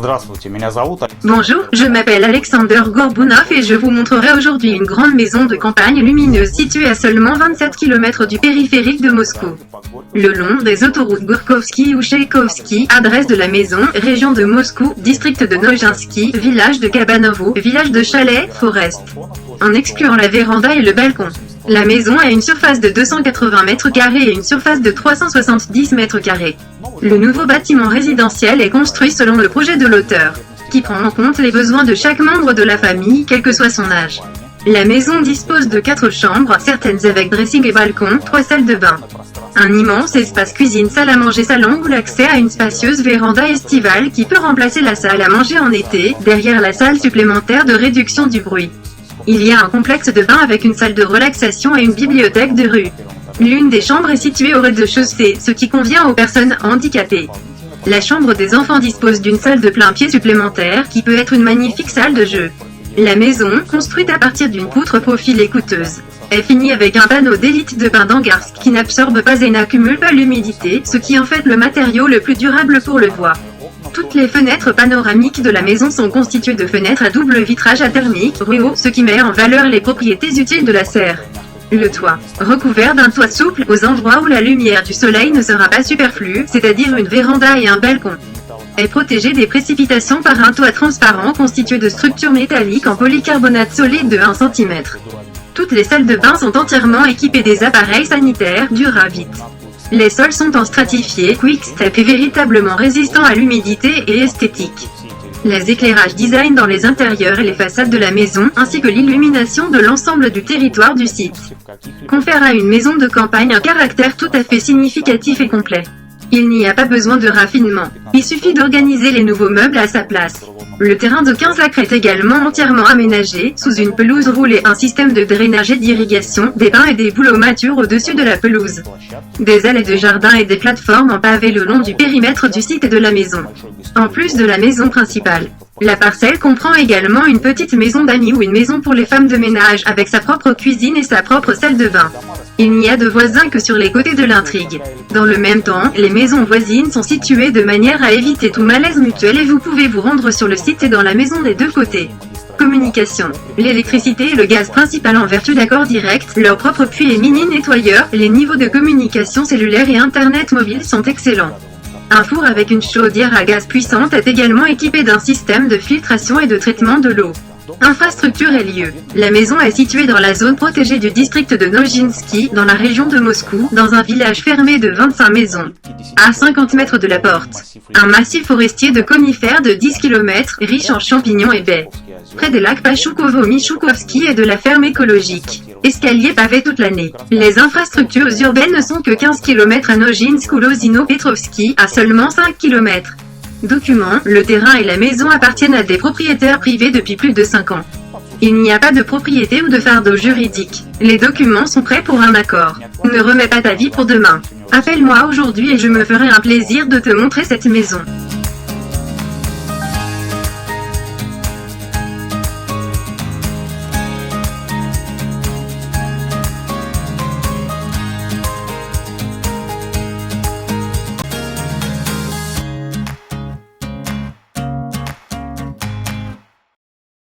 Здравствуйте, меня зовут Александр. Bonjour, je m'appelle Alexander Gorbounov et je vous montrerai aujourd'hui une grande maison de campagne lumineuse située à seulement 27 km du périphérique de Moscou. Le long des autoroutes Gourkovski ou Tchaïkovski, adresse de la maison, région de Moscou, district de Nojinski, village de Kabanovo, village de Chalet, Forest. En excluant la véranda et le balcon. La maison a une surface de 280 mètres carrés et une surface de 370 mètres carrés. Le nouveau bâtiment résidentiel est construit selon le projet de l'auteur, qui prend en compte les besoins de chaque membre de la famille, quel que soit son âge. La maison dispose de 4 chambres, certaines avec dressing et balcon, 3 salles de bain. Un immense espace cuisine, salle à manger, salon ou l'accès à une spacieuse véranda estivale qui peut remplacer la salle à manger en été, derrière la salle supplémentaire de réduction du bruit. Il y a un complexe de bain avec une salle de relaxation et une bibliothèque de rue. L'une des chambres est située au rez-de-chaussée, ce qui convient aux personnes handicapées. La chambre des enfants dispose d'une salle de plain-pied supplémentaire qui peut être une magnifique salle de jeu. La maison, construite à partir d'une poutre profilée coûteuse, est finie avec un panneau d'élite de bain d'Angarsk qui n'absorbe pas et n'accumule pas l'humidité, ce qui en fait le matériau le plus durable pour le bois. Toutes les fenêtres panoramiques de la maison sont constituées de fenêtres à double vitrage athermique, RUO, ce qui met en valeur les propriétés utiles de la serre. Le toit, recouvert d'un toit souple aux endroits où la lumière du soleil ne sera pas superflue, c'est-à-dire une véranda et un balcon, est protégé des précipitations par un toit transparent constitué de structures métalliques en polycarbonate solide de 1 cm. Toutes les salles de bain sont entièrement équipées des appareils sanitaires Duravit. Les sols sont en stratifié, quick-step et véritablement résistants à l'humidité et esthétiques. Les éclairages design dans les intérieurs et les façades de la maison, ainsi que l'illumination de l'ensemble du territoire du site, confèrent à une maison de campagne un caractère tout à fait significatif et complet. Il n'y a pas besoin de raffinement. Il suffit d'organiser les nouveaux meubles à sa place. Le terrain de 15 acres est également entièrement aménagé, sous une pelouse roulée, un système de drainage et d'irrigation, des bains et des bouleaux matures au-dessus de la pelouse. Des allées de jardin et des plateformes en pavé le long du périmètre du site et de la maison. En plus de la maison principale, la parcelle comprend également une petite maison d'amis ou une maison pour les femmes de ménage avec sa propre cuisine et sa propre salle de bain. Il n'y a de voisins que sur les côtés de l'intrigue. Dans le même temps, les maisons voisines sont situées de manière à éviter tout malaise mutuel et vous pouvez vous rendre sur le site et dans la maison des deux côtés. Communication. L'électricité et le gaz principal en vertu d'accords directs, leur propre puits et mini-nettoyeur, les niveaux de communication cellulaire et internet mobile sont excellents. Un four avec une chaudière à gaz puissante est également équipé d'un système de filtration et de traitement de l'eau. Infrastructure et lieux. La maison est située dans la zone protégée du district de Nojinski, dans la région de Moscou, dans un village fermé de 25 maisons, à 50 mètres de la porte. Un massif forestier de conifères de 10 km, riche en champignons et baies. Près des lacs Pachoukovo-Michoukovski et de la ferme écologique. Escalier pavé toute l'année. Les infrastructures urbaines ne sont que 15 km à Nojinsk ou Lozino-Petrovski, à seulement 5 km. Documents, le terrain et la maison appartiennent à des propriétaires privés depuis plus de 5 ans. Il n'y a pas de propriété ou de fardeau juridique. Les documents sont prêts pour un accord. Ne remets pas ta vie pour demain. Appelle-moi aujourd'hui et je me ferai un plaisir de te montrer cette maison.